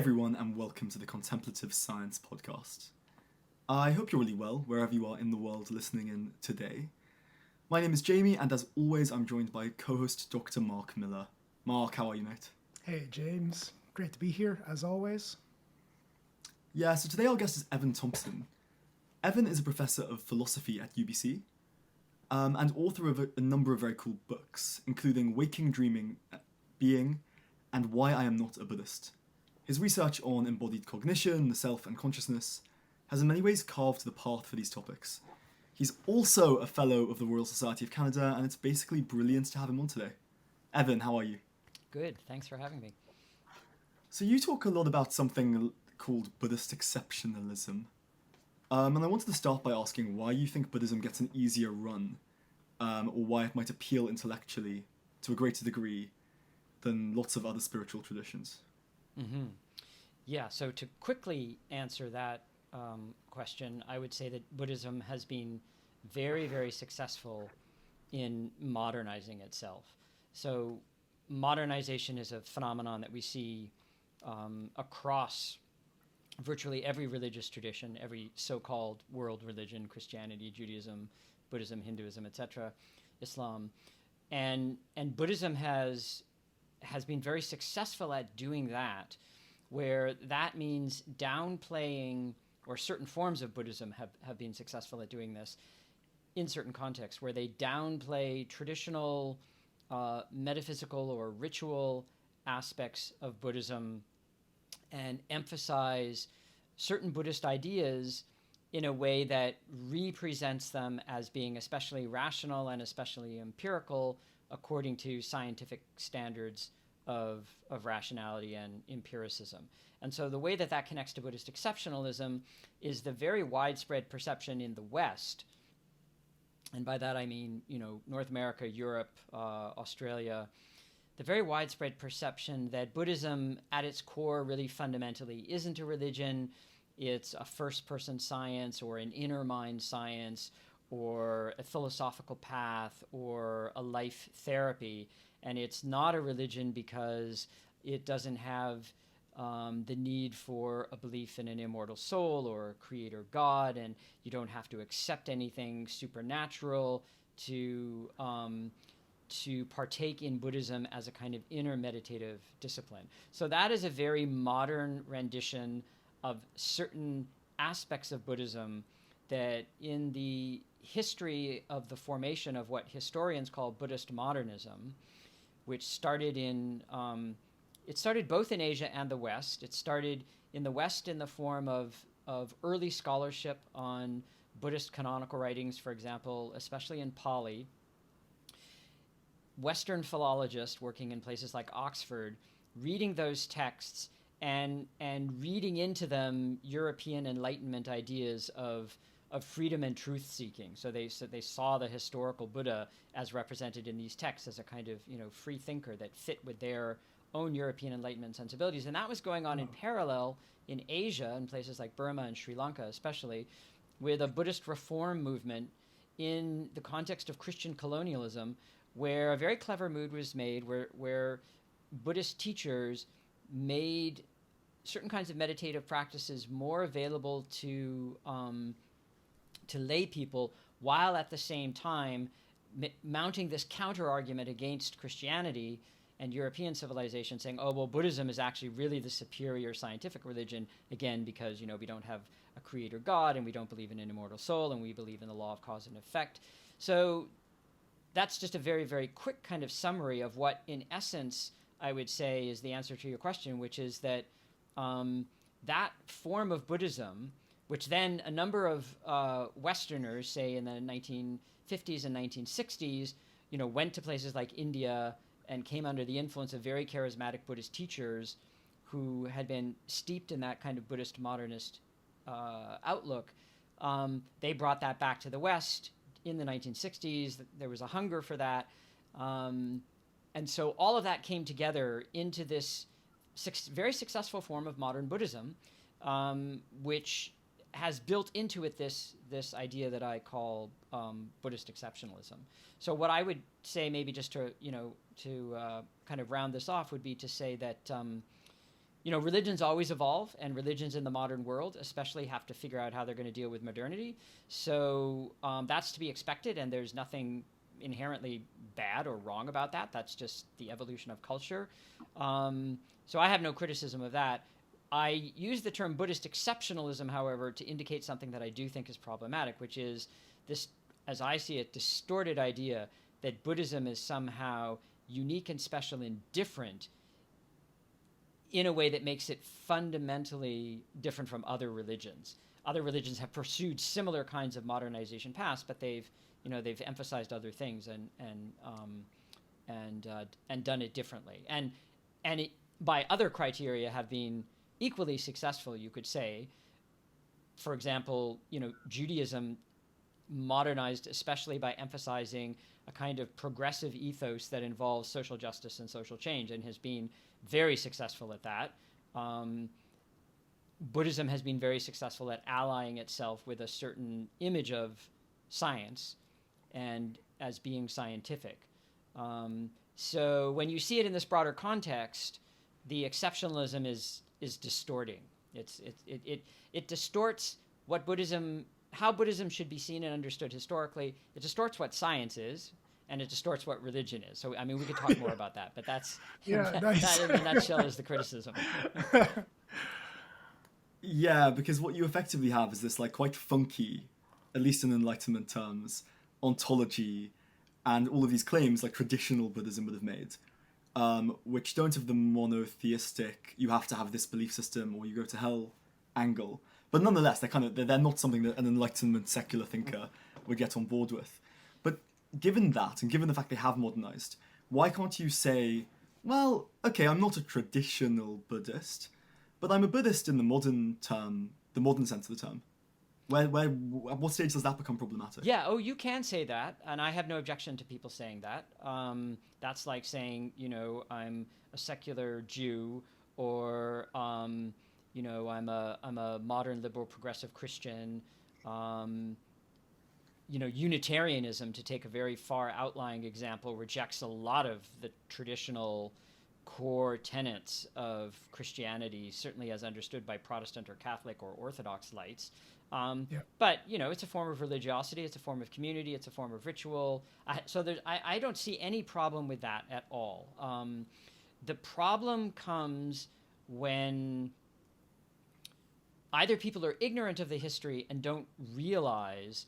everyone, and welcome to the Contemplative Science Podcast. I hope you're really well, wherever you are in the world listening in today. My name is Jamie, and as always, I'm joined by co-host Dr. Mark Miller. Mark, how are you, mate? Hey, James. Great to be here, as always. Yeah, so today our guest is Evan Thompson. Evan is a professor of philosophy at UBC, and author of a number of very cool books, including Waking, Dreaming, Being, and Why I Am Not a Buddhist. His research on embodied cognition, the self, and consciousness has in many ways carved the path for these topics. He's also a fellow of the Royal Society of Canada, and it's basically brilliant to have him on today. Evan, how are you? Good, thanks for having me. So you talk a lot about something called Buddhist Exceptionalism, and I wanted to start by asking why you think Buddhism gets an easier run, or why it might appeal intellectually to a greater degree than lots of other spiritual traditions. Mm-hmm. Yeah, so to quickly answer that question, I would say that Buddhism has been very, very successful in modernizing itself. So modernization is a phenomenon that we see across virtually every religious tradition, every so-called world religion, Christianity, Judaism, Buddhism, Hinduism, etc., Islam. And Buddhism has been very successful at doing that, where that means downplaying, or certain forms of Buddhism have been successful at doing this in certain contexts, where they downplay traditional metaphysical or ritual aspects of Buddhism and emphasize certain Buddhist ideas in a way that represents them as being especially rational and especially empirical according to scientific standards of rationality and empiricism. And so the way that connects to Buddhist exceptionalism is the very widespread perception in the West, and by that I mean, North America, Europe, Australia, the very widespread perception that Buddhism at its core really fundamentally isn't a religion. It's a first-person science or an inner mind science or a philosophical path or a life therapy. And it's not a religion because it doesn't have the need for a belief in an immortal soul or a creator God, and you don't have to accept anything supernatural to partake in Buddhism as a kind of inner meditative discipline. So that is a very modern rendition of certain aspects of Buddhism that in the history of the formation of what historians call Buddhist modernism, which started it started both in Asia and the West. It started in the West in the form of early scholarship on Buddhist canonical writings, for example, especially in Pali. Western philologists working in places like Oxford, reading those texts and reading into them European Enlightenment ideas of freedom and truth-seeking. So they saw the historical Buddha as represented in these texts as a kind of free thinker that fit with their own European Enlightenment sensibilities. And that was going on in parallel in Asia, in places like Burma and Sri Lanka especially, with a Buddhist reform movement in the context of Christian colonialism, where a very clever move was made where Buddhist teachers made certain kinds of meditative practices more available to lay people, while at the same time mounting this counter-argument against Christianity and European civilization, saying, oh, well, Buddhism is actually really the superior scientific religion, again, because, we don't have a creator God, and we don't believe in an immortal soul, and we believe in the law of cause and effect. So that's just a very, very quick kind of summary of what, in essence, I would say is the answer to your question, which is that that form of Buddhism, which then a number of Westerners, say in the 1950s and 1960s, went to places like India and came under the influence of very charismatic Buddhist teachers who had been steeped in that kind of Buddhist modernist outlook. They brought that back to the West in the 1960s. There was a hunger for that. And so all of that came together into this very successful form of modern Buddhism, which has built into it this idea that I call Buddhist exceptionalism. So what I would say, maybe just to kind of round this off, would be to say that religions always evolve, and religions in the modern world especially have to figure out how they're going to deal with modernity. So that's to be expected, and there's nothing inherently bad or wrong about that. That's just the evolution of culture. So I have no criticism of that. I use the term Buddhist exceptionalism, however, to indicate something that I do think is problematic, which is this, as I see it, distorted idea that Buddhism is somehow unique and special and different in a way that makes it fundamentally different from other religions. Other religions have pursued similar kinds of modernization paths, but they've emphasized other things and done it differently. And it, by other criteria, have been equally successful, you could say. For example, Judaism modernized especially by emphasizing a kind of progressive ethos that involves social justice and social change, and has been very successful at that. Buddhism has been very successful at allying itself with a certain image of science and as being scientific. So when you see it in this broader context, the exceptionalism is distorting. It distorts what how Buddhism should be seen and understood historically. It distorts what science is, and it distorts what religion is. So, I mean, we could talk more about that, but that's nice. that in a nutshell is the criticism. Yeah, because what you effectively have is this like quite funky, at least in Enlightenment terms, ontology, and all of these claims like traditional Buddhism would have made, which don't have the monotheistic, you have to have this belief system or you go to hell angle. But nonetheless, they're not something that an Enlightenment secular thinker would get on board with. But given that, and given the fact they have modernized, why can't you say, well, okay, I'm not a traditional Buddhist, but I'm a Buddhist in the modern sense of the term? At what stage does that become problematic? Yeah, you can say that, and I have no objection to people saying that. That's like saying, I'm a secular Jew, or I'm a modern liberal progressive Christian. Unitarianism, to take a very far outlying example, rejects a lot of the traditional core tenets of Christianity, certainly as understood by Protestant or Catholic or Orthodox lights. But, it's a form of religiosity, it's a form of community, it's a form of ritual. So I don't see any problem with that at all. The problem comes when either people are ignorant of the history and don't realize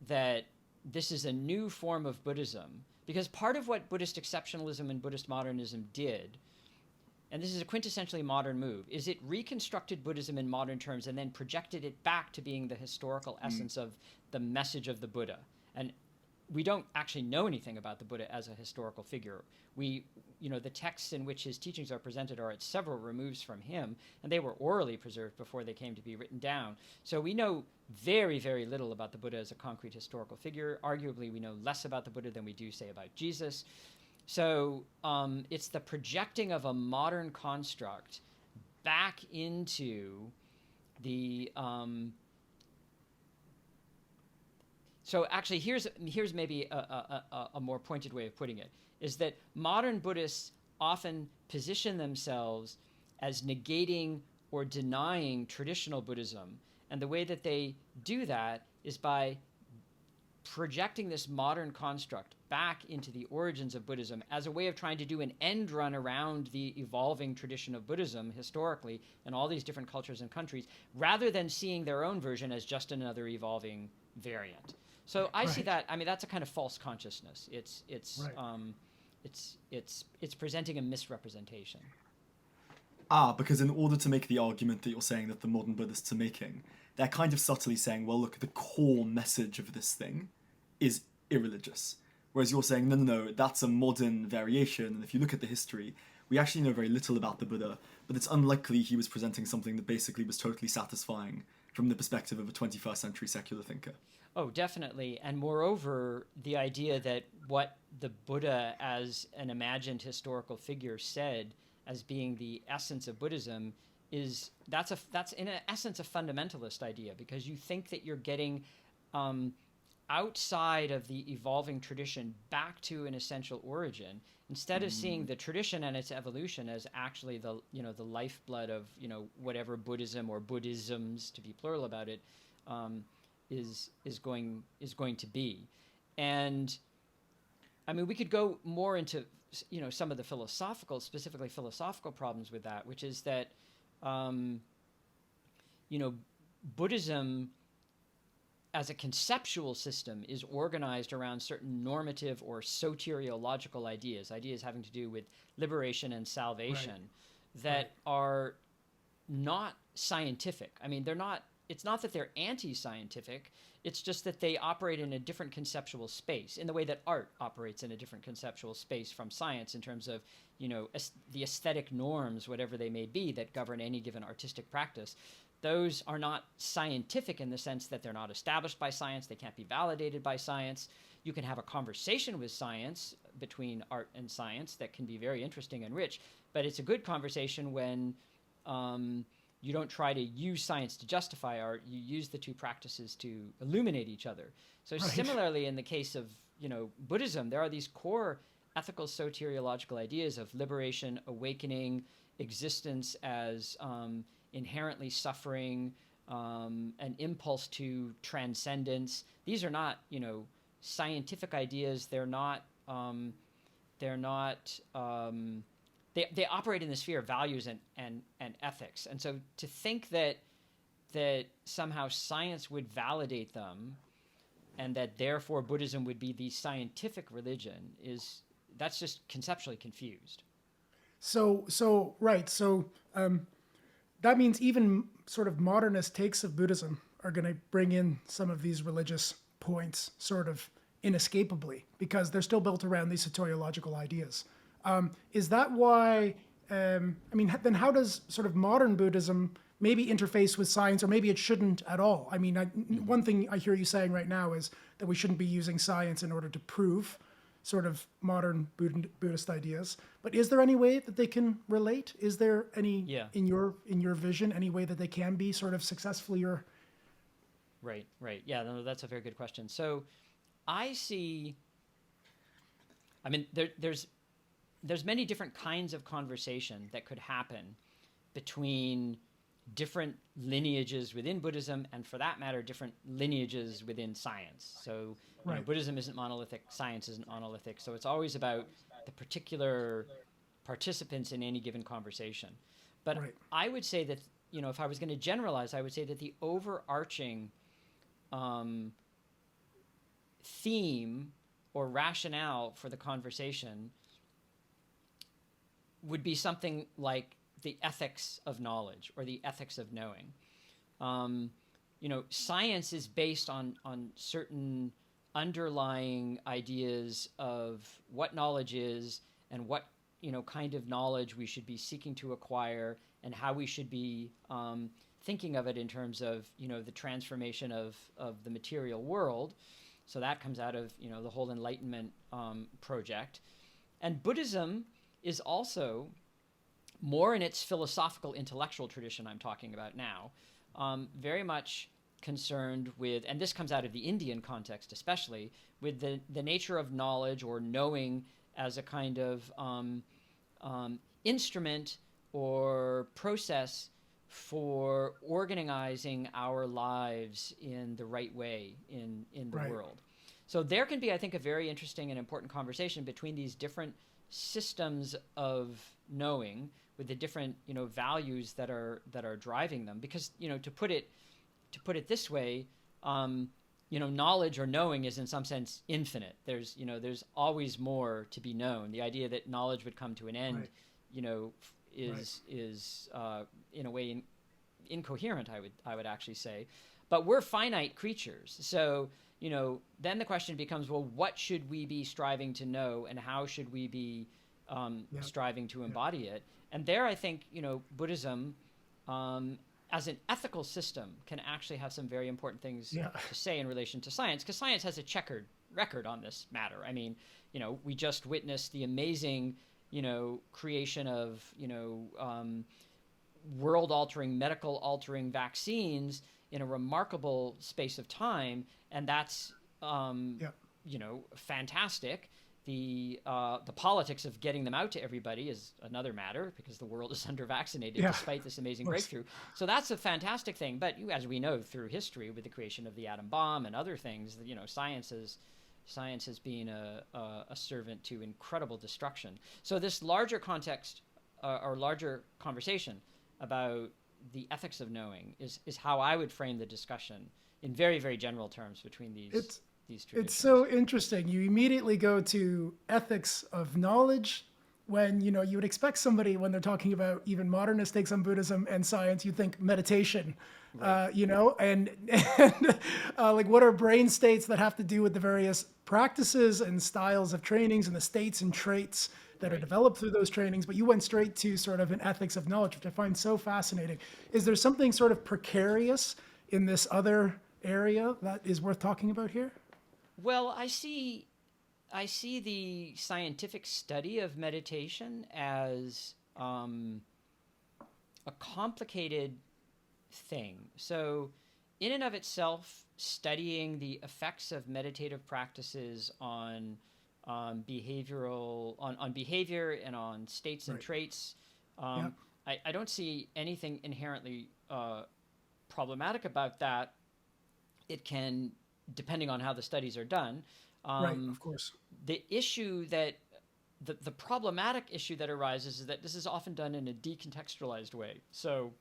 that this is a new form of Buddhism. Because part of what Buddhist exceptionalism and Buddhist modernism did, and this is a quintessentially modern move, is it reconstructed Buddhism in modern terms and then projected it back to being the historical essence of the message of the Buddha. And we don't actually know anything about the Buddha as a historical figure. The texts in which his teachings are presented are at several removes from him, and they were orally preserved before they came to be written down. So we know very, very little about the Buddha as a concrete historical figure. Arguably, we know less about the Buddha than we do, say, about Jesus. So it's the projecting of a modern construct back into the... So actually, here's maybe a more pointed way of putting it, is that modern Buddhists often position themselves as negating or denying traditional Buddhism. And the way that they do that is by projecting this modern construct back into the origins of Buddhism as a way of trying to do an end run around the evolving tradition of Buddhism historically in all these different cultures and countries, rather than seeing their own version as just another evolving variant. So I see that. I mean, that's a kind of false consciousness. It's presenting a misrepresentation. Because in order to make the argument that you're saying that the modern Buddhists are making, they're kind of subtly saying, well, look, the core message of this thing is irreligious. Whereas you're saying, no, that's a modern variation, and if you look at the history, we actually know very little about the Buddha, but it's unlikely he was presenting something that basically was totally satisfying from the perspective of a 21st century secular thinker. Oh, definitely. And moreover, the idea that what the Buddha as an imagined historical figure said as being the essence of Buddhism that's in essence a fundamentalist idea, because you think that you're getting outside of the evolving tradition back to an essential origin, instead of seeing the tradition and its evolution as actually the the lifeblood of whatever Buddhism or Buddhisms, to be plural about it, is going to be. And I mean, we could go more into some of the specifically philosophical problems with that, which is that Buddhism as a conceptual system is organized around certain normative or soteriological ideas having to do with liberation and salvation, that are not scientific. I mean, it's not that they're anti-scientific, it's just that they operate in a different conceptual space, in the way that art operates in a different conceptual space from science, in terms of, the aesthetic norms, whatever they may be, that govern any given artistic practice. Those are not scientific in the sense that they're not established by science, they can't be validated by science. You can have a conversation with science, between art and science, that can be very interesting and rich, but it's a good conversation when you don't try to use science to justify art, you use the two practices to illuminate each other. So similarly, in the case of Buddhism, there are these core ethical soteriological ideas of liberation, awakening, existence as inherently suffering, an impulse to transcendence. These are not, scientific ideas. They're not. They operate in the sphere of values and ethics. And so to think that somehow science would validate them, and that therefore Buddhism would be the scientific religion, that's just conceptually confused. So that means even sort of modernist takes of Buddhism are going to bring in some of these religious points sort of inescapably, because they're still built around these soteriological ideas. Is that why, then how does sort of modern Buddhism maybe interface with science, or maybe it shouldn't at all? I mean, one thing I hear you saying right now is that we shouldn't be using science in order to prove sort of modern Buddhist ideas. But is there any way that they can relate? Is there any, in your vision, any way that they can be sort of successfully or... Right. Yeah, no, that's a very good question. So I see, there's many different kinds of conversation that could happen between different lineages within Buddhism, and for that matter, different lineages within science. So Buddhism isn't monolithic, science isn't monolithic. So it's always about the particular participants in any given conversation. But I would say that, if I was going to generalize, I would say that the overarching theme or rationale for the conversation would be something like the ethics of knowledge or the ethics of knowing. Science is based on certain underlying ideas of what knowledge is, and what kind of knowledge we should be seeking to acquire, and how we should be thinking of it in terms of the transformation of the material world. So that comes out of the whole Enlightenment project. And Buddhism is also more in its philosophical intellectual tradition I'm talking about now, very much concerned with, and this comes out of the Indian context especially, with the nature of knowledge or knowing as a kind of instrument or process for organizing our lives in the right way in the world. So there can be, I think, a very interesting and important conversation between these different systems of knowing, with the different values that are driving them. Because to put it this way, knowledge or knowing is in some sense infinite. There's always more to be known. The idea that knowledge would come to an end, is in a way incoherent, I would actually say. But we're finite creatures, so then the question becomes, well, what should we be striving to know, and how should we be striving to embody it? And there, I think Buddhism, as an ethical system, can actually have some very important things to say in relation to science, because science has a checkered record on this matter. I mean, we just witnessed the amazing creation of world-altering, medical-altering vaccines in a remarkable space of time, and that's Yeah. fantastic. The politics of getting them out to everybody is another matter, because the world is under-vaccinated despite this amazing breakthrough. So that's a fantastic thing. But as we know through history, with the creation of the atom bomb and other things, science has been a servant to incredible destruction. So this larger context or larger conversation about the ethics of knowing is how I would frame the discussion in very, very general terms between these traditions. It's so interesting. You immediately go to ethics of knowledge when, you would expect somebody, when they're talking about even modernist takes on Buddhism and science, you think meditation, Right. and like what are brain states that have to do with the various practices and styles of trainings and the states and traits that are developed through those trainings. But you went straight to sort of an ethics of knowledge, which I find so fascinating. Is there something sort of precarious in this other area that is worth talking about here? Well, I see the scientific study of meditation as a complicated thing. So, in and of itself, studying the effects of meditative practices on behavior and on states and traits, I don't see anything inherently problematic about that. It can, depending on how the studies are done. Right, of course. The issue that the problematic issue that arises is that this is often done in a decontextualized way. So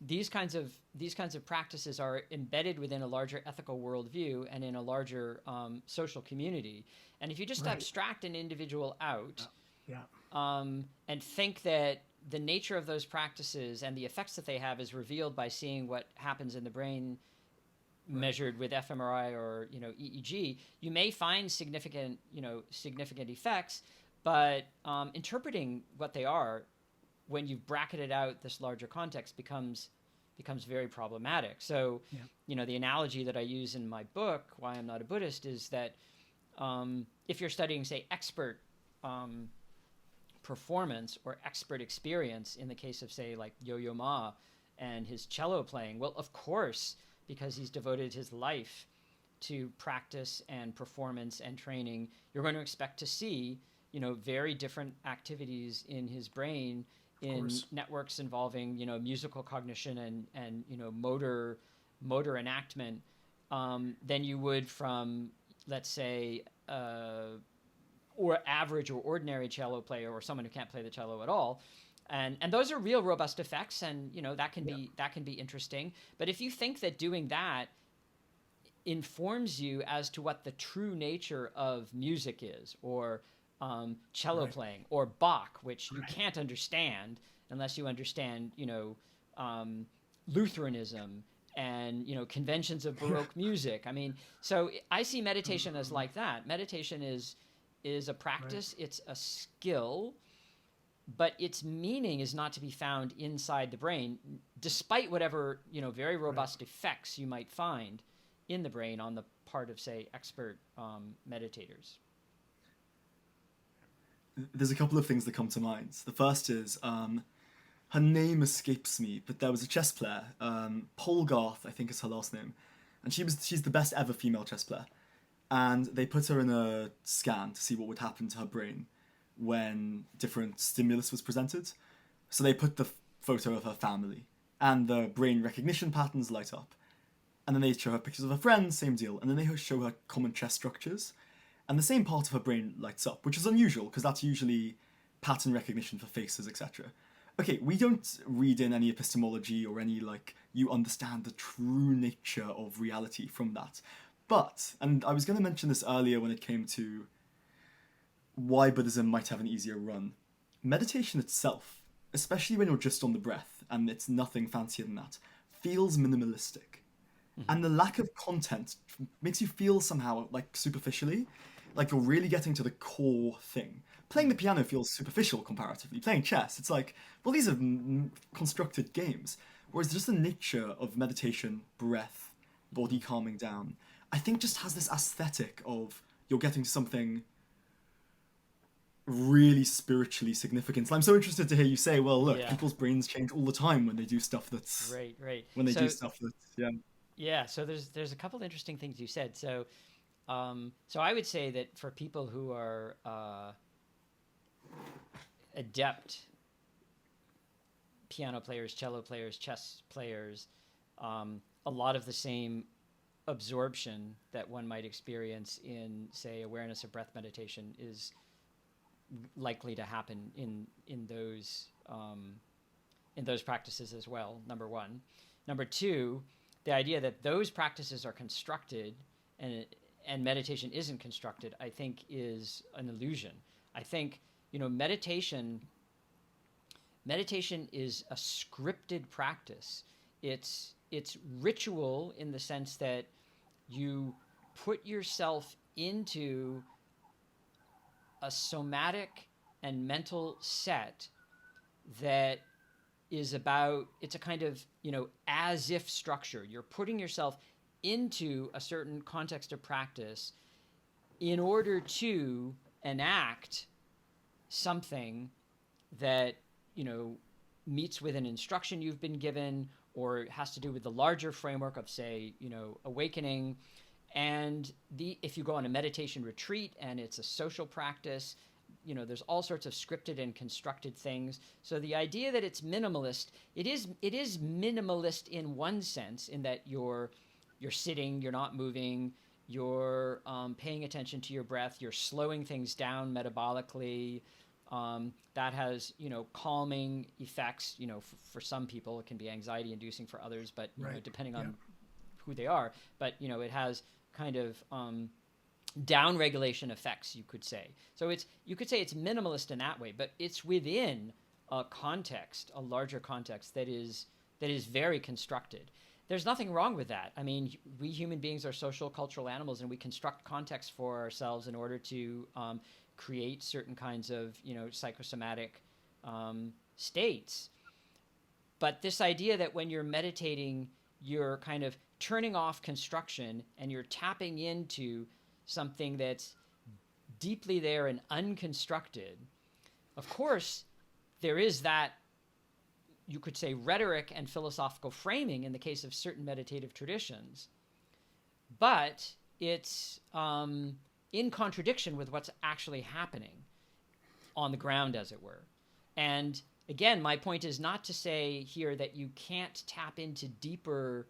these kinds of practices are embedded within a larger ethical worldview and in a larger social community. And if you just abstract an individual out, and think that the nature of those practices and the effects that they have is revealed by seeing what happens in the brain measured with fMRI or EEG, you may find significant effects, but interpreting what they are when you've bracketed out this larger context becomes very problematic. So, the analogy that I use in my book, Why I'm Not a Buddhist, is that if you're studying, say, expert performance or expert experience, in the case of, say, like Yo-Yo Ma and his cello playing, well, of course, because he's devoted his life to practice and performance and training, you're going to expect to see, very different activities in his brain in networks involving, musical cognition and motor enactment than you would from, let's say, or average or ordinary cello player, or someone who can't play the cello at all. And those are real robust effects, and that can be interesting. But if you think that doing that informs you as to what the true nature of music is, or cello playing, or Bach, which you can't understand unless you understand, Lutheranism and conventions of Baroque music. I mean, so I see meditation as like that. Meditation is a practice, it's a skill, but its meaning is not to be found inside the brain, despite whatever very robust effects you might find in the brain on the part of, say, expert meditators. There's a couple of things that come to mind. The first is, her name escapes me, but there was a chess player, Polgarth, I think is her last name, and she's the best ever female chess player. And they put her in a scan to see what would happen to her brain when different stimulus was presented. So they put the photo of her family, and the brain recognition patterns light up. And then they show her pictures of her friends, same deal. And then they show her common chess structures, and the same part of her brain lights up, which is unusual, because that's usually pattern recognition for faces, etc. Okay, we don't read in any epistemology or any, you understand the true nature of reality from that. But, and I was going to mention this earlier when it came to why Buddhism might have an easier run, meditation itself, especially when you're just on the breath, and it's nothing fancier than that, feels minimalistic. And the lack of content makes you feel somehow, superficially, like you're really getting to the core thing. Playing the piano feels superficial comparatively. Playing chess, it's like, well, these are constructed games. Whereas just the nature of meditation, breath, body calming down, I think just has this aesthetic of you're getting to something really spiritually significant. And I'm so interested to hear you say, well, look, people's brains change all the time when they do stuff that's... Right. When they do stuff that's... Yeah, so there's a couple interesting things you said. So I would say that for people who are adept piano players, cello players, chess players, a lot of the same absorption that one might experience in, say, awareness of breath meditation is likely to happen in those practices as well. Number one. Number two, the idea that those practices are constructed and meditation isn't constructed, I think, is an illusion. I think, meditation is a scripted practice. It's ritual in the sense that you put yourself into a somatic and mental set that is about, it's a kind of, as if structure. You're putting yourself into a certain context of practice in order to enact something that, meets with an instruction you've been given, or has to do with the larger framework of, say, awakening. And if you go on a meditation retreat and it's a social practice, there's all sorts of scripted and constructed things. So the idea that it's minimalist, it is minimalist in one sense, in that you're sitting, you're not moving, you're paying attention to your breath, you're slowing things down metabolically. That has, calming effects. For some people, it can be anxiety inducing for others, but depending on who they are. But, it has kind of down regulation effects, you could say. So you could say it's minimalist in that way, but it's within a context, a larger context that is very constructed. There's nothing wrong with that. I mean, we human beings are social, cultural animals, and we construct context for ourselves in order to create certain kinds of, psychosomatic states. But this idea that when you're meditating, you're kind of turning off construction and you're tapping into something that's deeply there and unconstructed. Of course, there is that, you could say, rhetoric and philosophical framing in the case of certain meditative traditions, but it's in contradiction with what's actually happening on the ground, as it were. And again, my point is not to say here that you can't tap into deeper,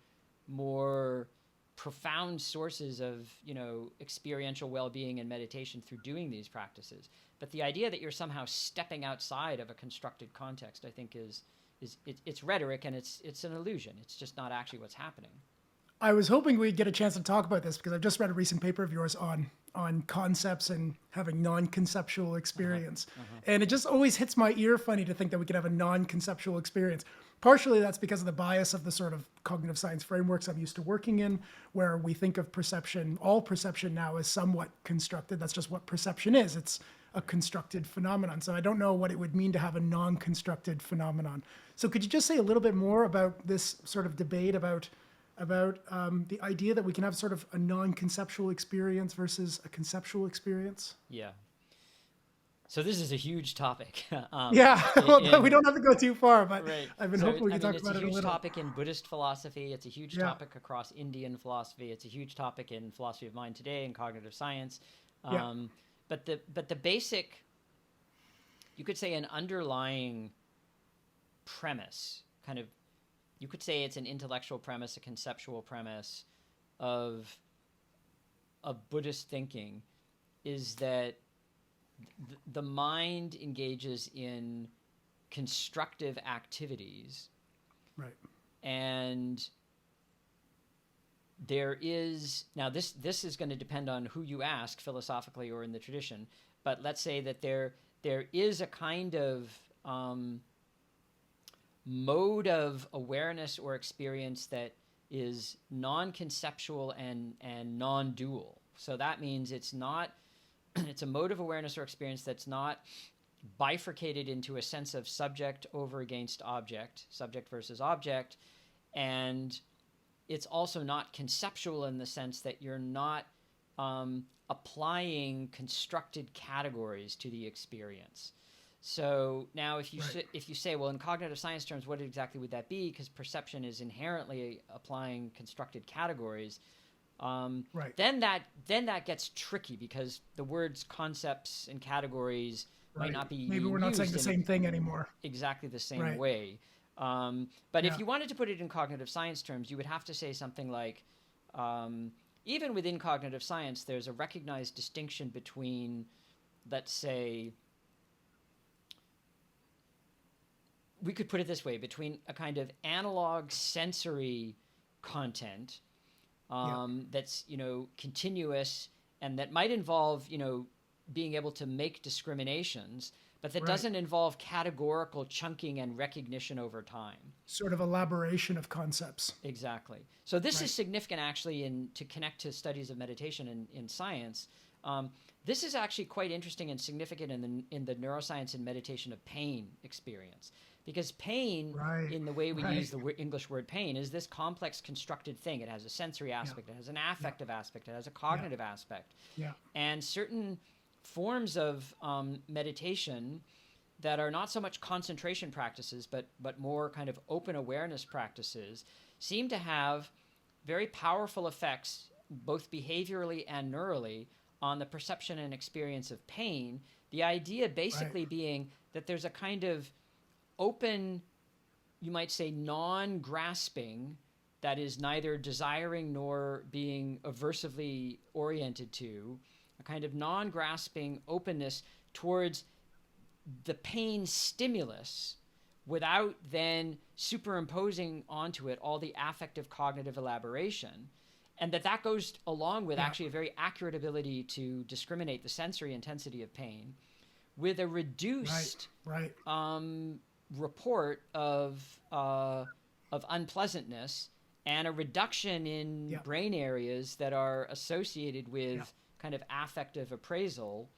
more profound sources of, experiential well-being and meditation through doing these practices. But the idea that you're somehow stepping outside of a constructed context, I think, it's rhetoric, and it's an illusion. It's just not actually what's happening. I was hoping we'd get a chance to talk about this because I've just read a recent paper of yours on concepts and having non-conceptual experience. And it just always hits my ear funny to think that we could have a non-conceptual experience. Partially that's because of the bias of the sort of cognitive science frameworks I'm used to working in, where we think of perception, all perception now, as somewhat constructed. That's just what perception is. It's a constructed phenomenon. So I don't know what it would mean to have a non-constructed phenomenon. So could you just say a little bit more about this sort of debate about the idea that we can have sort of a non-conceptual experience versus a conceptual experience? Yeah. So this is a huge topic. We don't have to go too far, but right. I've been hoping we could talk about it a little. It's a huge topic in Buddhist philosophy. It's a huge topic across Indian philosophy. It's a huge topic in philosophy of mind today and cognitive science. But the basic, you could say, an underlying premise, kind of, you could say it's an intellectual premise, a conceptual premise of Buddhist thinking, is that the mind engages in constructive activities. Right. And there is, now this is going to depend on who you ask philosophically or in the tradition, but let's say that there is a kind of mode of awareness or experience that is non-conceptual and non-dual. So that means it's a mode of awareness or experience that's not bifurcated into a sense of subject over against object, subject versus object, and it's also not conceptual in the sense that you're not applying constructed categories to the experience. So now if you say, well, in cognitive science terms, what exactly would that be? Because perception is inherently applying constructed categories. Then that gets tricky, because the words concepts and categories might not be maybe we're not saying the same thing anymore. Exactly the same way. But if you wanted to put it in cognitive science terms, you would have to say something like, even within cognitive science, there's a recognized distinction between, let's say, we could put it this way, between a kind of analog sensory content that's, continuous, and that might involve, being able to make discriminations, but that doesn't involve categorical chunking and recognition over time. Sort of elaboration of concepts. Exactly. So this is significant, actually, to connect to studies of meditation in science. This is actually quite interesting and significant in the neuroscience and meditation of pain experience. Because pain, in the way we use the English word pain, is this complex constructed thing. It has a sensory aspect, it has an affective aspect, it has a cognitive aspect. And certain forms of meditation that are not so much concentration practices, but more kind of open awareness practices, seem to have very powerful effects, both behaviorally and neurally, on the perception and experience of pain. The idea basically being that there's a kind of open, you might say, non-grasping, that is neither desiring nor being aversively oriented to, a kind of non-grasping openness towards the pain stimulus, without then superimposing onto it all the affective cognitive elaboration. And that goes along with actually a very accurate ability to discriminate the sensory intensity of pain, with a reduced report of unpleasantness, and a reduction in brain areas that are associated with kind of affective appraisal.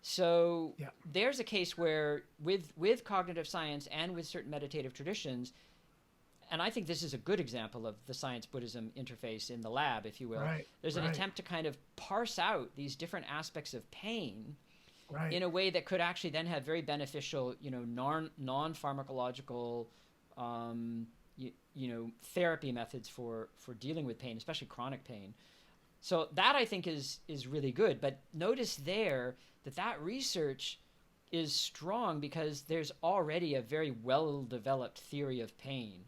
So there's a case where with cognitive science and with certain meditative traditions, and I think this is a good example of the science-Buddhism interface in the lab, if you will. There's an attempt to kind of parse out these different aspects of pain in a way that could actually then have very beneficial, non-pharmacological, therapy methods for dealing with pain, especially chronic pain. So that, I think, is really good. But notice there that research is strong because there's already a very well-developed theory of pain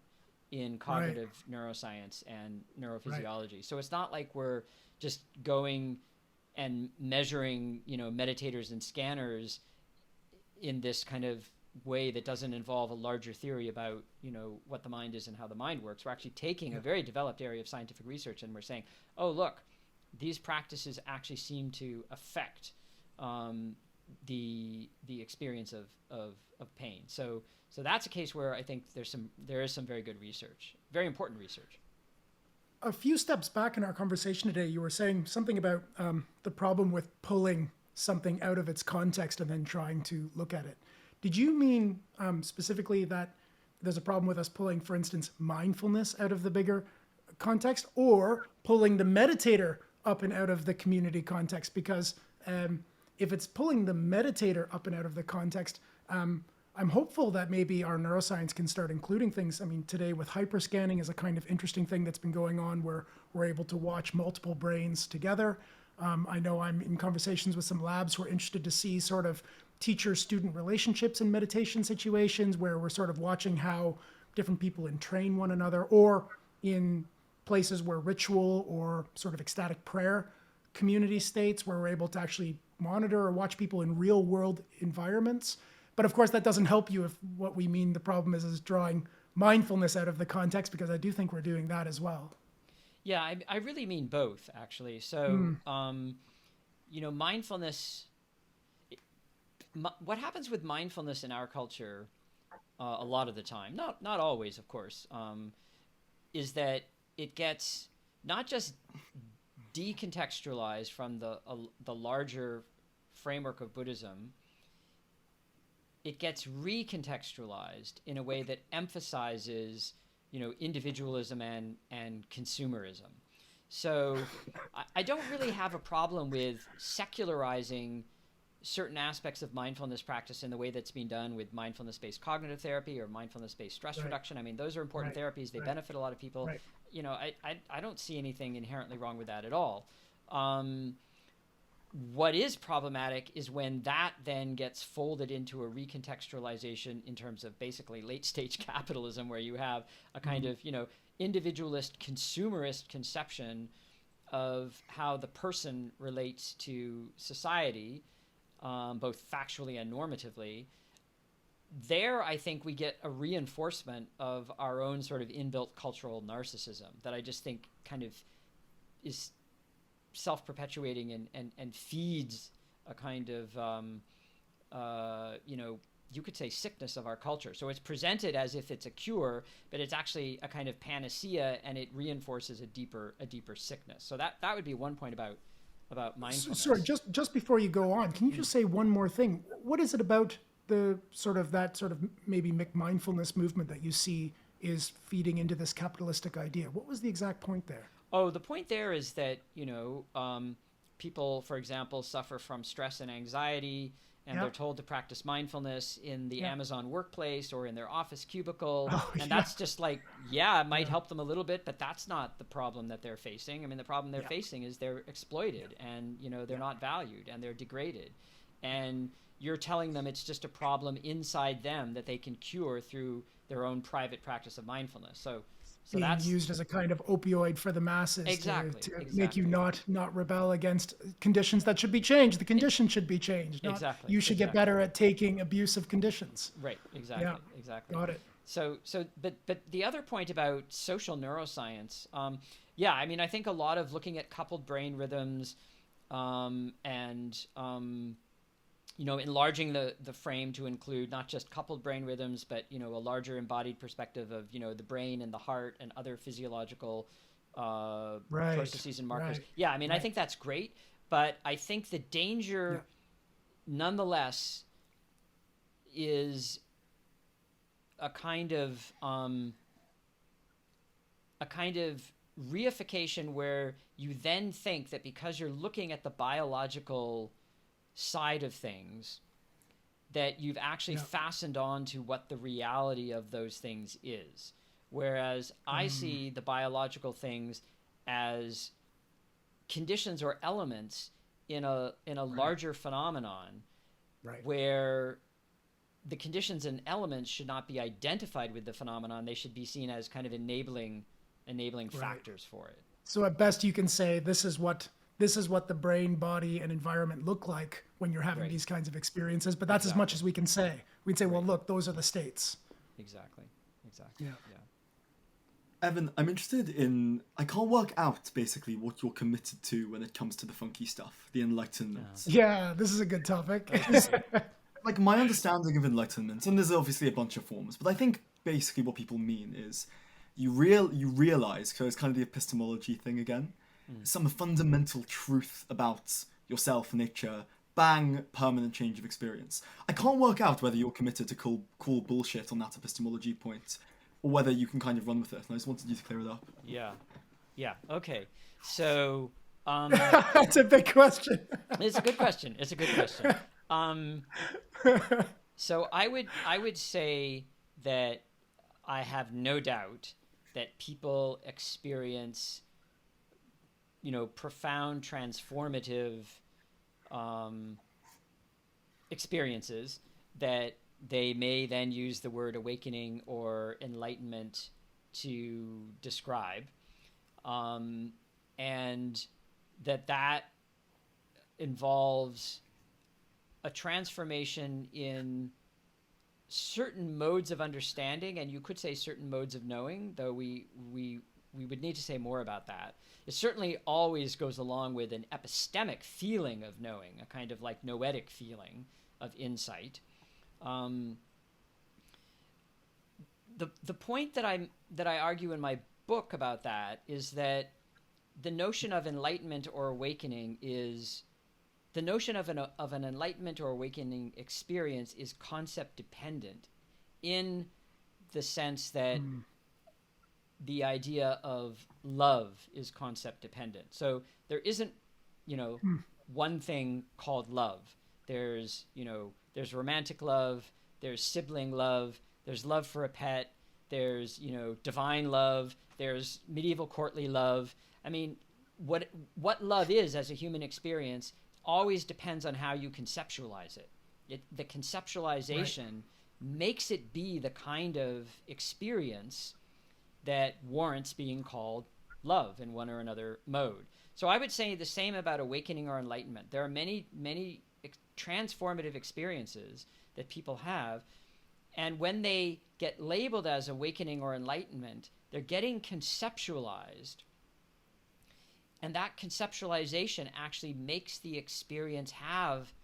in cognitive neuroscience and neurophysiology. So it's not like we're just going and measuring, meditators and scanners in this kind of way that doesn't involve a larger theory about, what the mind is and how the mind works. We're actually taking a very developed area of scientific research, and we're saying, oh, look, these practices actually seem to affect the experience of pain. So that's a case where I think there is some very good research, very important research. A few steps back in our conversation today, you were saying something about the problem with pulling something out of its context and then trying to look at it. Did you mean specifically that there's a problem with us pulling, for instance, mindfulness out of the bigger context, or pulling the meditator up and out of the community context? Because if it's pulling the meditator up and out of the context, I'm hopeful that maybe our neuroscience can start including things. I mean, today with hyperscanning is a kind of interesting thing that's been going on, where we're able to watch multiple brains together. I know I'm in conversations with some labs who are interested to see sort of teacher-student relationships in meditation situations, where we're sort of watching how different people entrain one another, or in places where ritual or sort of ecstatic prayer community states, where we're able to actually monitor or watch people in real-world environments. But of course, that doesn't help you if what we mean the problem is drawing mindfulness out of the context, because I do think we're doing that as well. Yeah, I really mean both, actually. So, mindfulness, what happens with mindfulness in our culture a lot of the time, not always, of course, is that it gets not just decontextualized from the larger framework of Buddhism, it gets recontextualized in a way that emphasizes, individualism and consumerism. So I don't really have a problem with secularizing certain aspects of mindfulness practice in the way that's being done with mindfulness-based cognitive therapy or mindfulness-based stress reduction. I mean, those are important therapies. They benefit a lot of people. You know, I don't see anything inherently wrong with that at all. What is problematic is when that then gets folded into a recontextualization in terms of basically late-stage capitalism, where you have a kind of, you know, individualist, consumerist conception of how the person relates to society, both factually and normatively. There, I think we get a reinforcement of our own sort of inbuilt cultural narcissism that I just think kind of is self-perpetuating and feeds a kind of, you know, you could say sickness of our culture. So it's presented as if it's a cure, but it's actually a kind of panacea, and it reinforces a deeper sickness. So that would be one point about mindfulness. Sorry, just before you go on, can you just say one more thing? What is it about the sort of maybe mindfulness movement that you see is feeding into this capitalistic idea? What was the exact point there? Oh, the point there is that, you know, people, for example, suffer from stress and anxiety, and they're told to practice mindfulness in the Amazon workplace or in their office cubicle. And that's just like, it might help them a little bit, but that's not the problem that they're facing. I mean, the problem they're facing is they're exploited and, you know, they're not valued and they're degraded. And you're telling them it's just a problem inside them that they can cure through their own private practice of mindfulness. So being that's used as a kind of opioid for the masses exactly, to make you not rebel against conditions that should be changed. The condition should be changed. Exactly. You should get better at taking abusive conditions. Right. Exactly. Yeah. Exactly. Got it. But the other point about social neuroscience, I mean, I think a lot of looking at coupled brain rhythms, you know, enlarging the frame to include not just coupled brain rhythms, but, you know, a larger embodied perspective of, you know, the brain and the heart and other physiological processes and markers. I mean, I think that's great, but I think the danger nonetheless is a kind of reification where you then think that because you're looking at the biological side of things, that you've actually fastened on to what the reality of those things is. Whereas I see the biological things as conditions or elements in a larger phenomenon, where the conditions and elements should not be identified with the phenomenon. They should be seen as kind of enabling factors for it. So at best you can say this is what the brain, body, and environment look like when you're having these kinds of experiences. But that's as much as we can say. We can say, well, look, those are the states. Exactly. Yeah. Evan, I'm interested in... I can't work out, basically, what you're committed to when it comes to the funky stuff, the Enlightenment. Yeah, this is a good topic. Like, my understanding of Enlightenment, and there's obviously a bunch of forms, but I think basically what people mean is you realize, so it's kind of the epistemology thing again, some fundamental truth about yourself, nature, bang, permanent change of experience. I can't work out whether you're committed to cool bullshit on that epistemology point, or whether you can kind of run with it. And I just wanted you to clear it up. Yeah. Okay. So that's a big question. It's a good question. So I would say that I have no doubt that people experience, you know, profound transformative experiences that they may then use the word awakening or enlightenment to describe, and that involves a transformation in certain modes of understanding, and you could say certain modes of knowing, though we would need to say more about that. It certainly always goes along with an epistemic feeling of knowing, a kind of like noetic feeling of insight. The point that I argue in my book about that is that the notion of enlightenment or awakening is the notion of an enlightenment or awakening experience is concept dependent, in the sense that the idea of love is concept dependent. So there isn't, one thing called love. there's, there's romantic love, there's sibling love, there's love for a pet, there's, divine love, there's medieval courtly love. I mean, what love is as a human experience always depends on how you conceptualize it. The conceptualization makes it be the kind of experience that warrants being called love in one or another mode. So I would say the same about awakening or enlightenment. There are many, many transformative experiences that people have, and when they get labeled as awakening or enlightenment, they're getting conceptualized. And that conceptualization actually makes the experience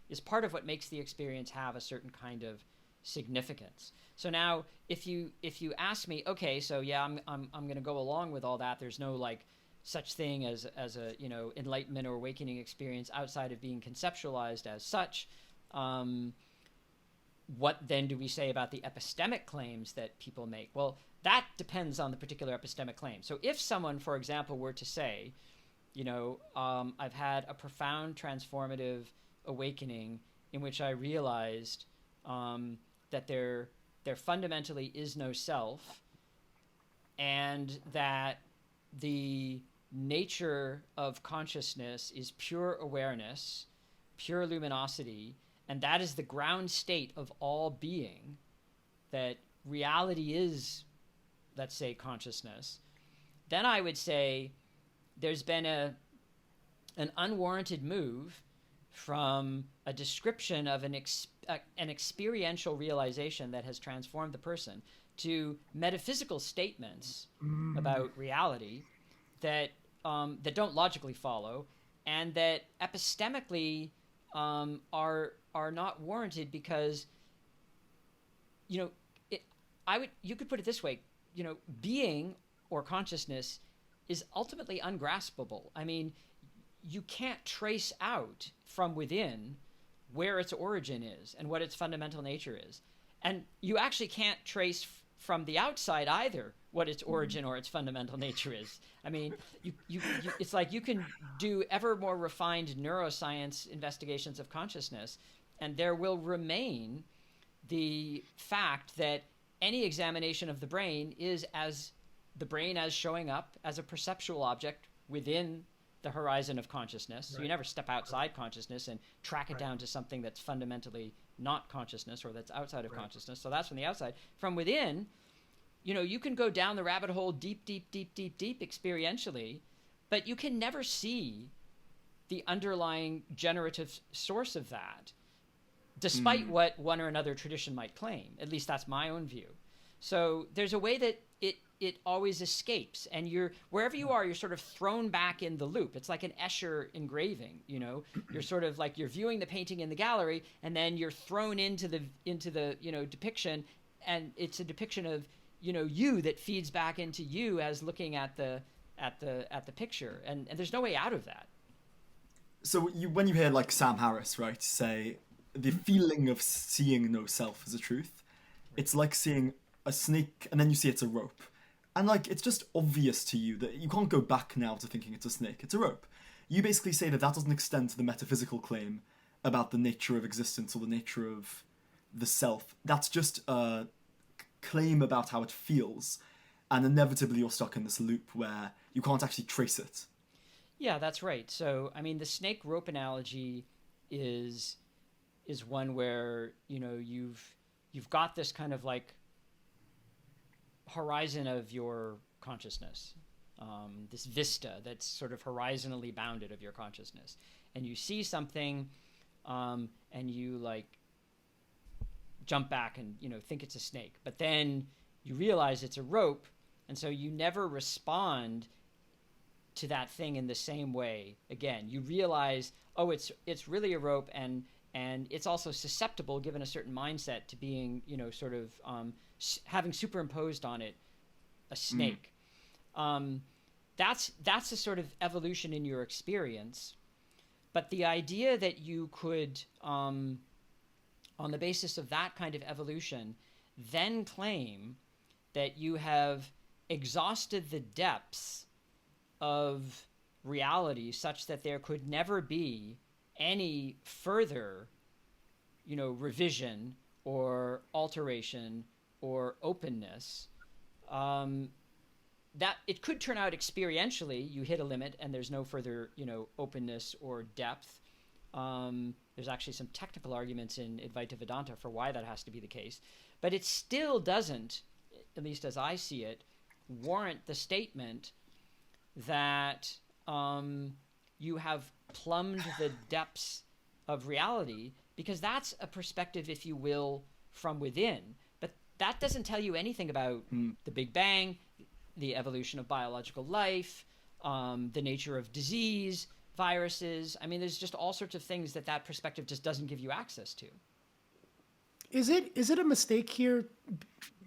is part of what makes the experience have a certain kind of significance. So now, if you ask me, okay, so yeah, I'm going to go along with all that. There's no like such thing as a enlightenment or awakening experience outside of being conceptualized as such. What then do we say about the epistemic claims that people make? Well, that depends on the particular epistemic claim. So if someone, for example, were to say, I've had a profound transformative awakening in which I realized that there fundamentally is no self, and that the nature of consciousness is pure awareness, pure luminosity, and that is the ground state of all being, that reality is, let's say, consciousness, then I would say there's been an unwarranted move from a description of an experiential realization that has transformed the person to metaphysical statements about reality that don't logically follow, and that epistemically are not warranted, because you could put it this way, being or consciousness is ultimately ungraspable. I mean, you can't trace out from within where its origin is and what its fundamental nature is. And you actually can't trace from the outside either what its origin or its fundamental nature is. I mean, you it's like you can do ever more refined neuroscience investigations of consciousness, and there will remain the fact that any examination of the brain is as the brain as showing up as a perceptual object within the horizon of consciousness. So you never step outside consciousness and track it down to something that's fundamentally not consciousness or that's outside of consciousness. So that's from the outside. From within, you can go down the rabbit hole deep experientially, but you can never see the underlying generative source of that, despite what one or another tradition might claim. At least that's my own view. So there's a way that it always escapes, and wherever you are, you're sort of thrown back in the loop. It's like an Escher engraving, You're sort of like, you're viewing the painting in the gallery, and then you're thrown into the depiction, and it's a depiction of you that feeds back into you as looking at the picture, and there's no way out of that. So when you hear like Sam Harris, right, say the feeling of seeing no self as a truth, it's like seeing a snake and then you see it's a rope. And like, it's just obvious to you that you can't go back now to thinking it's a snake, it's a rope. You basically say that doesn't extend to the metaphysical claim about the nature of existence or the nature of the self. That's just a claim about how it feels. And inevitably you're stuck in this loop where you can't actually trace it. Yeah, that's right. So, I mean, the snake rope analogy is one where, you've got this kind of like horizon of your consciousness, this vista that's sort of horizontally bounded of your consciousness, and you see something, and you like jump back and think it's a snake, but then you realize it's a rope, and so you never respond to that thing in the same way again. You realize, oh, it's really a rope, and it's also susceptible, given a certain mindset, to being sort of having superimposed on it a snake. That's a sort of evolution in your experience. But the idea that you could, on the basis of that kind of evolution, then claim that you have exhausted the depths of reality such that there could never be any further revision or alteration or openness, that it could turn out experientially you hit a limit and there's no further openness or depth. There's actually some technical arguments in Advaita Vedanta for why that has to be the case, but it still doesn't, at least as I see it, warrant the statement that you have plumbed the depths of reality, because that's a perspective, if you will, from within. But that doesn't tell you anything about the Big Bang, the evolution of biological life, the nature of disease, viruses. I mean, there's just all sorts of things that perspective just doesn't give you access to. Is it a mistake here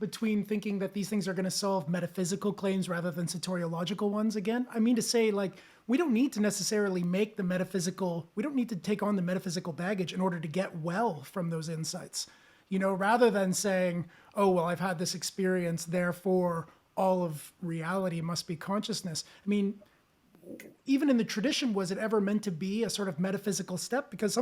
between thinking that these things are going to solve metaphysical claims rather than soteriological ones again? I mean to say, like, we don't need to necessarily we don't need to take on the metaphysical baggage in order to get well from those insights. Rather than saying, oh, well, I've had this experience, therefore all of reality must be consciousness. I mean, even in the tradition, was it ever meant to be a sort of metaphysical step? Because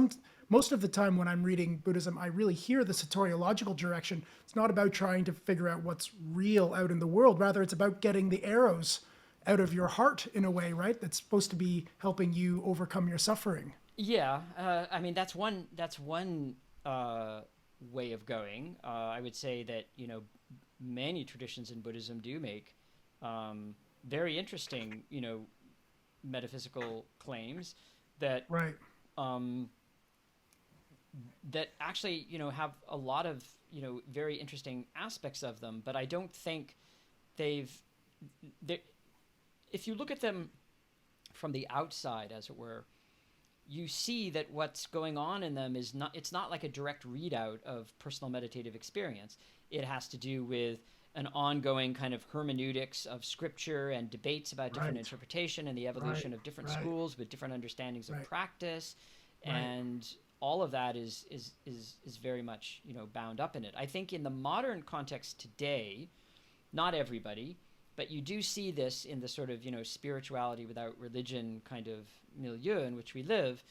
most of the time when I'm reading Buddhism, I really hear the soteriological direction. It's not about trying to figure out what's real out in the world. Rather, it's about getting the arrows out of your heart in a way, right? That's supposed to be helping you overcome your suffering. Yeah, I mean, that's one way of going. I would say that, many traditions in Buddhism do make very interesting, metaphysical claims that right. That actually, have a lot of, very interesting aspects of them, but I don't think if you look at them from the outside, as it were, you see that what's going on in them it's not like a direct readout of personal meditative experience. It has to do with an ongoing kind of hermeneutics of scripture and debates about different interpretation and the evolution of different schools with different understandings of practice. And all of that is very much, bound up in it. I think in the modern context today, not everybody, but you do see this in the sort of, spirituality without religion kind of milieu in which we live.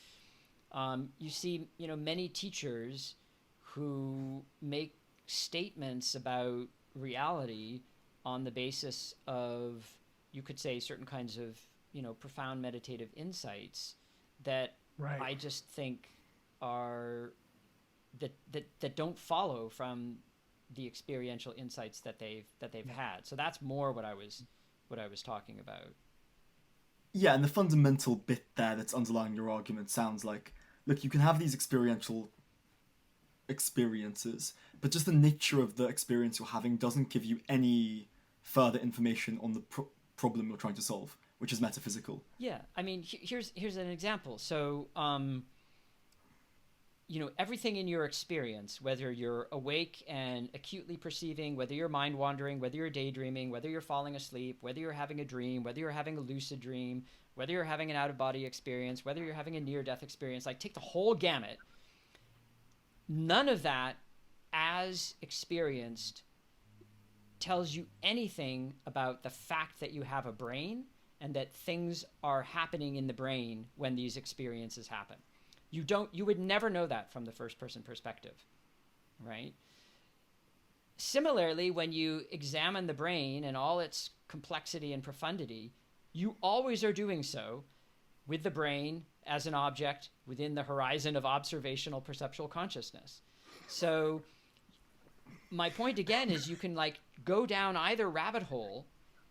You see, many teachers who make statements about reality on the basis of, you could say, certain kinds of, profound meditative insights that I just think are that don't follow from the experiential insights that they've had. So that's more what I was talking about. Yeah, and the fundamental bit there that's underlying your argument sounds like, look, you can have these experiential experiences, but just the nature of the experience you're having doesn't give you any further information on the problem you're trying to solve, which is metaphysical. Yeah, I mean, here's an example. So, everything in your experience, whether you're awake and acutely perceiving, whether you're mind wandering, whether you're daydreaming, whether you're falling asleep, whether you're having a dream, whether you're having a lucid dream, whether you're having an out-of-body experience, whether you're having a near-death experience, like take the whole gamut. None of that, as experienced, tells you anything about the fact that you have a brain and that things are happening in the brain when these experiences happen. You would never know that from the first person perspective, right? Similarly, when you examine the brain and all its complexity and profundity, you always are doing so with the brain as an object within the horizon of observational perceptual consciousness. So my point again is you can go down either rabbit hole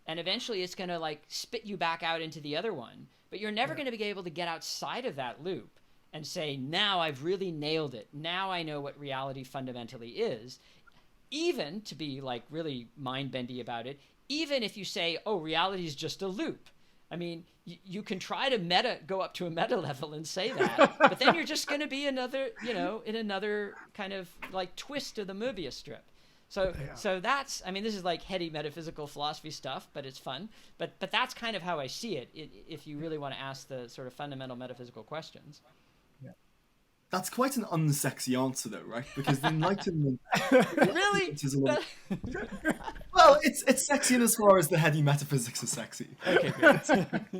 and eventually it's going to spit you back out into the other one, but you're never going to be able to get outside of that loop and say, now I've really nailed it. Now I know what reality fundamentally is. Even to be really mind-bendy about it, even if you say, oh, reality is just a loop. I mean, you can try to go up to a meta level and say that, but then you're just going to be another, in another kind of twist of the Mobius strip. So that's, I mean, this is heady metaphysical philosophy stuff, but it's fun. But that's kind of how I see it, if you really want to ask the sort of fundamental metaphysical questions. That's quite an unsexy answer, though, right? Because the Enlightenment... Really? Well, it's sexy in as far as the heady metaphysics is sexy. Okay, great.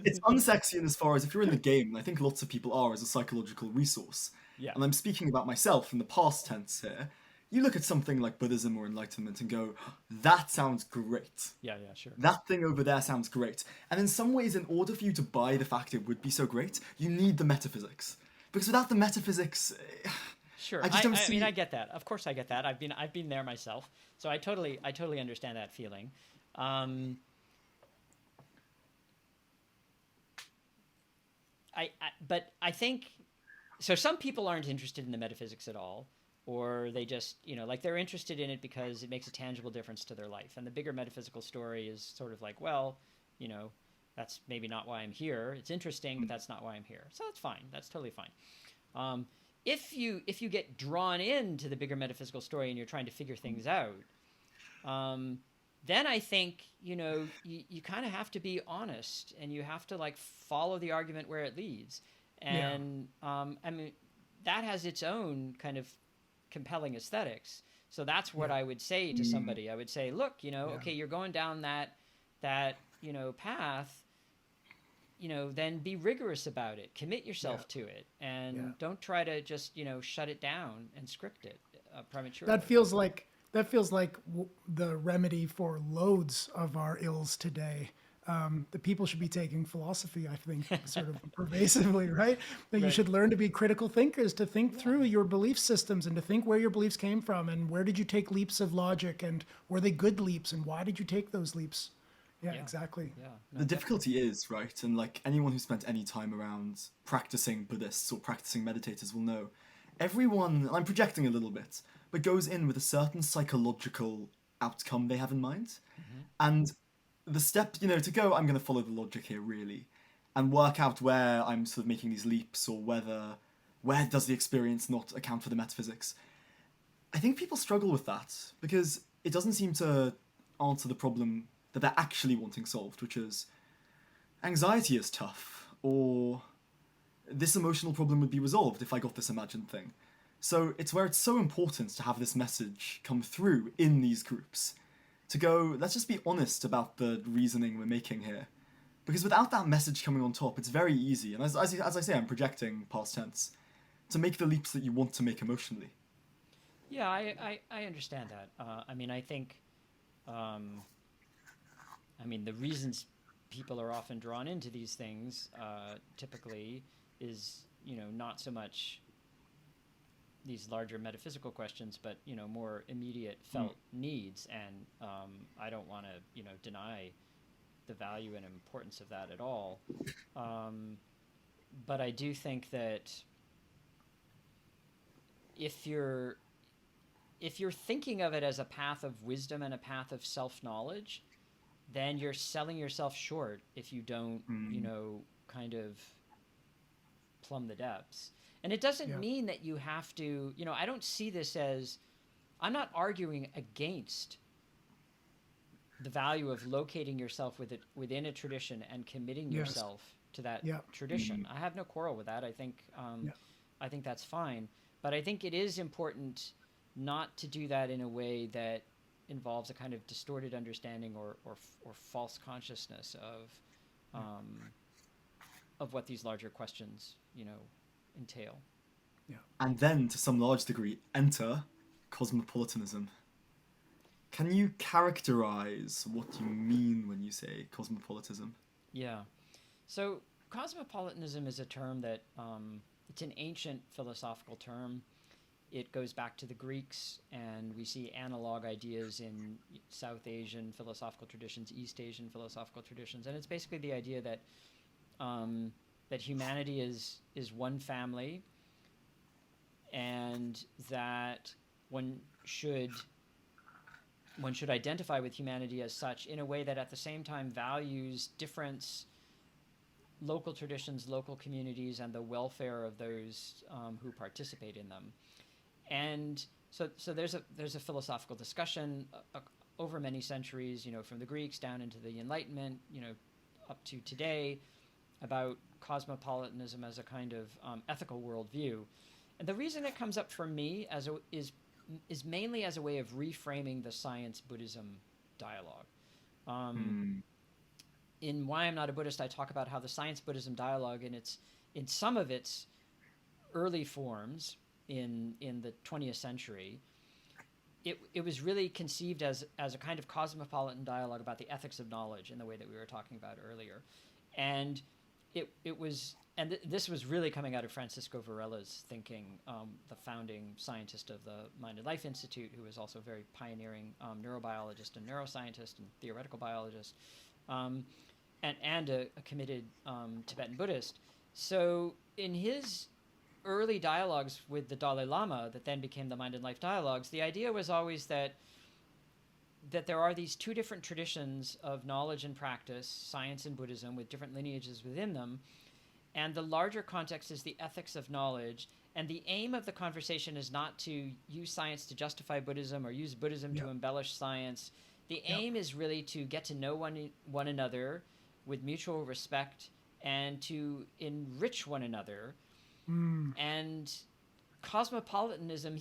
It's unsexy in as far as if you're in the game, and I think lots of people are as a psychological resource, Yeah. And I'm speaking about myself in the past tense here. You look at something like Buddhism or Enlightenment and go, that sounds great. Yeah, sure. That thing over there sounds great. And in some ways, in order for you to buy the fact it would be so great, you need the metaphysics. Because without the metaphysics, Sure. I just don't see. I mean, I get that. Of course, I get that. I've been there myself, so I totally understand that feeling. But I think so. Some people aren't interested in the metaphysics at all, or they just, like they're interested in it because it makes a tangible difference to their life. And the bigger metaphysical story is sort of like, well, that's maybe not why I'm here. It's interesting, but that's not why I'm here. So that's fine. That's totally fine. If you get drawn into the bigger metaphysical story and you're trying to figure things out, then I think you kind of have to be honest, and you have to like follow the argument where it leads. And I mean, that has its own kind of compelling aesthetics. So that's what I would say to somebody. I would say, look, okay, you're going down that path. Then be rigorous about it. Commit yourself to it, and don't try to just shut it down and script it prematurely. That feels like the remedy for loads of our ills today. The people should be taking philosophy, I think, sort of pervasively, right? That you should learn to be critical thinkers, to think through your belief systems and to think where your beliefs came from and where did you take leaps of logic and were they good leaps and why did you take those leaps? Yeah, exactly. Yeah, The difficulty is, right, and like anyone who spent any time around practicing Buddhists or practicing meditators will know, everyone, I'm projecting a little bit, but goes in with a certain psychological outcome they have in mind. And the step, to go, I'm going to follow the logic here, really, and work out where I'm sort of making these leaps or where does the experience not account for the metaphysics. I think people struggle with that because it doesn't seem to answer the problem that they're actually wanting solved, which is anxiety is tough, or this emotional problem would be resolved if I got this imagined thing. So it's where it's so important to have this message come through in these groups, to go, let's just be honest about the reasoning we're making here. Because without that message coming on top, it's very easy, and as I say, I'm projecting past tense, to make the leaps that you want to make emotionally. Yeah, I understand that. I mean, I think... the reasons people are often drawn into these things typically is, not so much these larger metaphysical questions, but, more immediate felt needs. And I don't want to, deny the value and importance of that at all. But I do think that if you're thinking of it as a path of wisdom and a path of self-knowledge, then you're selling yourself short if you don't, kind of plumb the depths. And it doesn't mean that you have to, I don't see this as, I'm not arguing against the value of locating yourself within a tradition and committing yourself to that tradition. I have no quarrel with that. I think that's fine. But I think it is important not to do that in a way that involves a kind of distorted understanding or false consciousness of what these larger questions, entail. Yeah. And then, to some large degree, enter cosmopolitanism. Can you characterize what you mean when you say cosmopolitanism? Yeah. So cosmopolitanism is a term that it's an ancient philosophical term. It goes back to the Greeks, and we see analog ideas in South Asian philosophical traditions, East Asian philosophical traditions, and it's basically the idea that that humanity is one family, and that one should identify with humanity as such in a way that at the same time values difference, local traditions, local communities, and the welfare of those who participate in them. And so there's a philosophical discussion over many centuries, from the Greeks down into the Enlightenment, up to today, about cosmopolitanism as a kind of ethical worldview. And the reason it comes up for me is mainly as a way of reframing the science-Buddhism dialogue. In Why I'm Not a Buddhist, I talk about how the science-Buddhism dialogue, in some of its early forms in the 20th century, it was really conceived as a kind of cosmopolitan dialogue about the ethics of knowledge in the way that we were talking about earlier. And this was really coming out of Francisco Varela's thinking, the founding scientist of the Mind and Life Institute, who was also a very pioneering neurobiologist and neuroscientist and theoretical biologist, and a committed Tibetan Buddhist. So in his early dialogues with the Dalai Lama that then became the Mind and Life Dialogues, the idea was always that there are these two different traditions of knowledge and practice, science and Buddhism, with different lineages within them. And the larger context is the ethics of knowledge. And the aim of the conversation is not to use science to justify Buddhism or use Buddhism to embellish science. The aim is really to get to know one another with mutual respect and to enrich one another. And cosmopolitanism,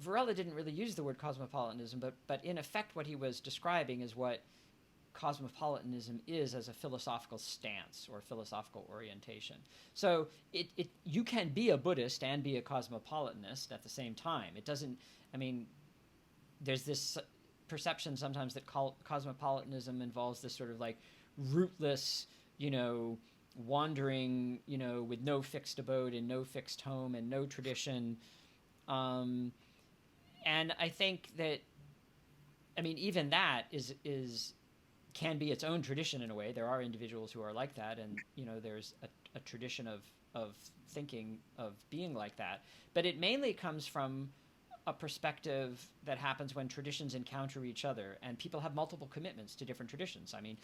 Varela didn't really use the word cosmopolitanism, but in effect what he was describing is what cosmopolitanism is as a philosophical stance or philosophical orientation. So you can be a Buddhist and be a cosmopolitanist at the same time. It doesn't, I mean, there's this perception sometimes that cosmopolitanism involves this sort of like rootless, wandering, with no fixed abode and no fixed home and no tradition. And I think that, I mean, even that can be its own tradition in a way. There are individuals who are like that, and there's a tradition of thinking, of being like that. But it mainly comes from a perspective that happens when traditions encounter each other, and people have multiple commitments to different traditions. I mean,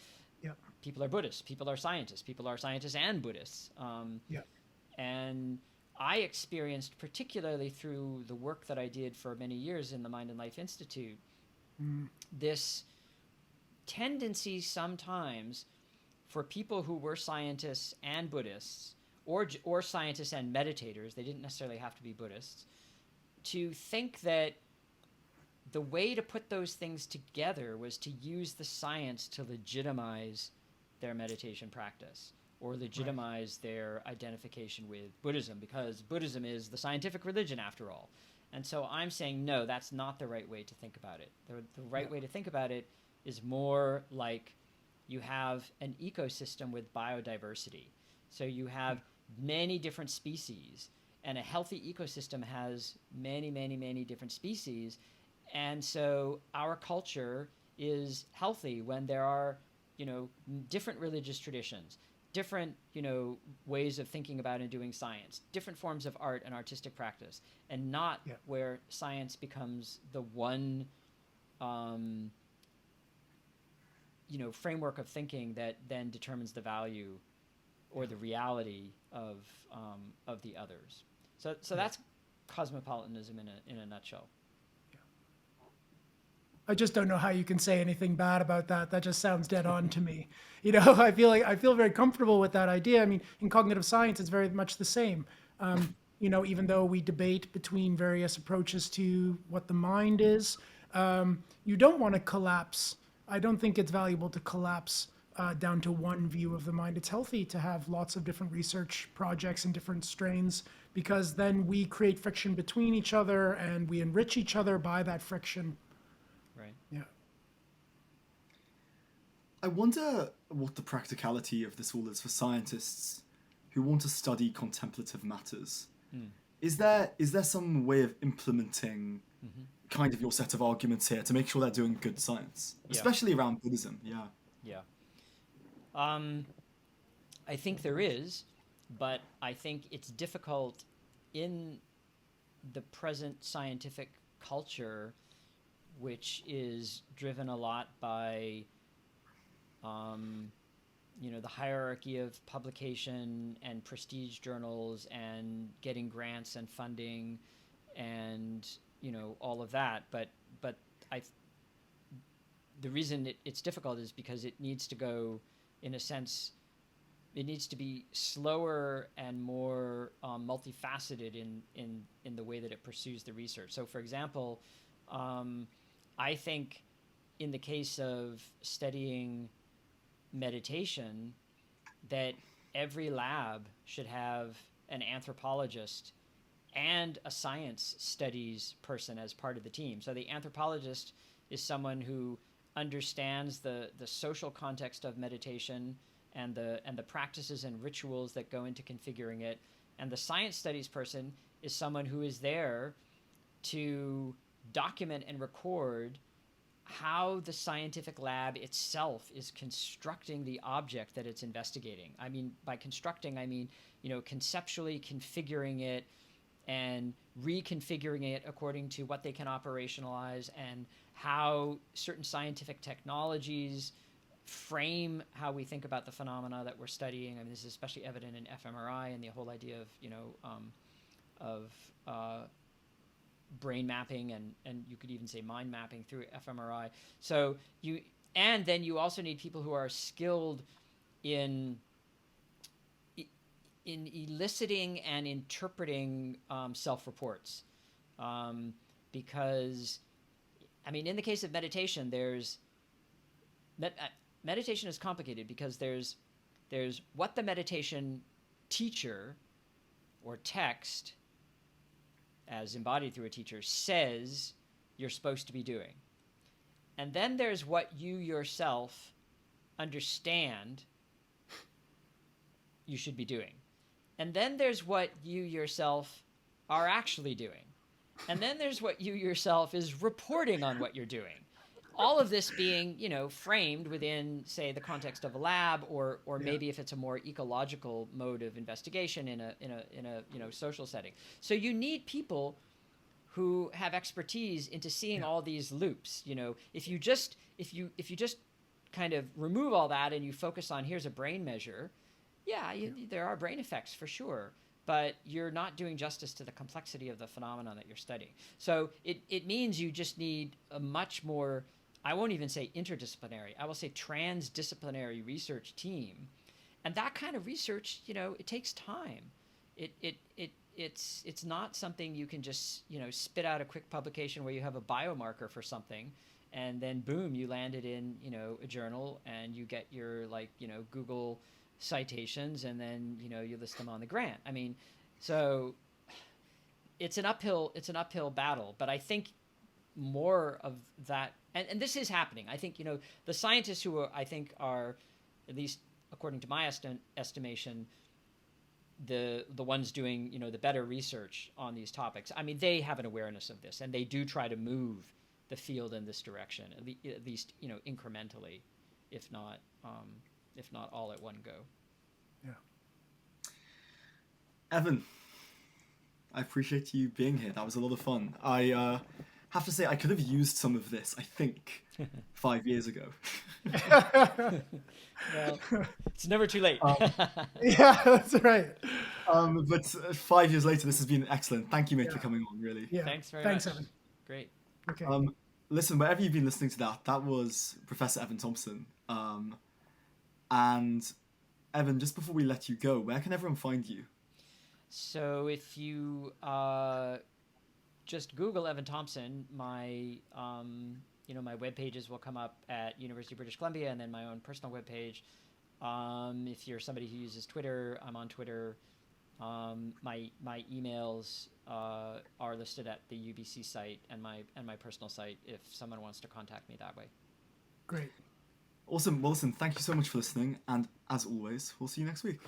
people are Buddhists, people are scientists and Buddhists. And I experienced, particularly through the work that I did for many years in the Mind and Life Institute, this tendency sometimes for people who were scientists and Buddhists, or scientists and meditators, they didn't necessarily have to be Buddhists, to think that the way to put those things together was to use the science to legitimize their meditation practice or legitimize their identification with Buddhism, because Buddhism is the scientific religion after all. And so I'm saying, no, that's not the right way to think about it. The right way to think about it is more like you have an ecosystem with biodiversity. So you have many different species, and a healthy ecosystem has many, many, many different species. And so our culture is healthy when there are, different religious traditions, different, ways of thinking about and doing science, different forms of art and artistic practice, and not where science becomes the one, framework of thinking that then determines the value or the reality of the others. So that's cosmopolitanism in a nutshell. I just don't know how you can say anything bad about that. That just sounds dead on to me. I feel very comfortable with that idea. I mean, in cognitive science, it's very much the same. Even though we debate between various approaches to what the mind is, you don't want to collapse. I don't think it's valuable to collapse down to one view of the mind. It's healthy to have lots of different research projects and different strains, because then we create friction between each other and we enrich each other by that friction. Right. Yeah. I wonder what the practicality of this all is for scientists who want to study contemplative matters. Is there some way of implementing kind of your set of arguments here to make sure they're doing good science, especially around Buddhism? Yeah. I think there is, but I think it's difficult in the present scientific culture, which is driven a lot by, the hierarchy of publication and prestige journals and getting grants and funding and, all of that. But the reason it's difficult is because it needs to go, in a sense, it needs to be slower and more multifaceted in the way that it pursues the research. So, for example, I think in the case of studying meditation, that every lab should have an anthropologist and a science studies person as part of the team. So the anthropologist is someone who understands the social context of meditation and the practices and rituals that go into configuring it. And the science studies person is someone who is there to document and record how the scientific lab itself is constructing the object that it's investigating. I mean, by constructing, I mean, conceptually configuring it and reconfiguring it according to what they can operationalize and how certain scientific technologies frame how we think about the phenomena that we're studying. I mean, this is especially evident in fMRI and the whole idea of brain mapping and you could even say mind mapping through fMRI. So then you also need people who are skilled in eliciting and interpreting self-reports, because, I mean, in the case of meditation, meditation is complicated because there's what the meditation teacher or text, as embodied through a teacher, says you're supposed to be doing. And then there's what you yourself understand you should be doing. And then there's what you yourself are actually doing. And then there's what you yourself is reporting on what you're doing. All of this being, framed within, say, the context of a lab, or maybe if it's a more ecological mode of investigation in a social setting. So you need people who have expertise into seeing all these loops. If you just kind of remove all that and you focus on here's a brain measure, there are brain effects for sure, but you're not doing justice to the complexity of the phenomenon that you're studying. So it means you just need a much more, I won't even say interdisciplinary, I will say transdisciplinary research team. And that kind of research, it takes time. It's not something you can just, spit out a quick publication where you have a biomarker for something and then boom, you land it in, a journal and you get your Google citations and then, you list them on the grant. I mean, so it's an uphill battle, but I think more of that, and this is happening. I think, the scientists who I think are, at least according to my estimation, the ones doing, the better research on these topics. I mean, they have an awareness of this and they do try to move the field in this direction, at least, incrementally, if not all at one go. Yeah. Evan, I appreciate you being here. That was a lot of fun. I have to say, I could have used some of this, I think, 5 years ago. Well, it's never too late. Yeah, that's right. But 5 years later, this has been excellent. Thank you, mate, for coming on, really. Yeah. Thanks very Thanks, much. Evan. Great. Okay. Listen, wherever you've been listening to that was Professor Evan Thompson. And Evan, just before we let you go, where can everyone find you? So if you just Google Evan Thompson, my my web pages will come up at University of British Columbia, and then my own personal web page. If you're somebody who uses Twitter, I'm on Twitter. My emails are listed at the UBC site and my personal site if someone wants to contact me that way. Great. Awesome. Well, listen, thank you so much for listening, and as always, we'll see you next week.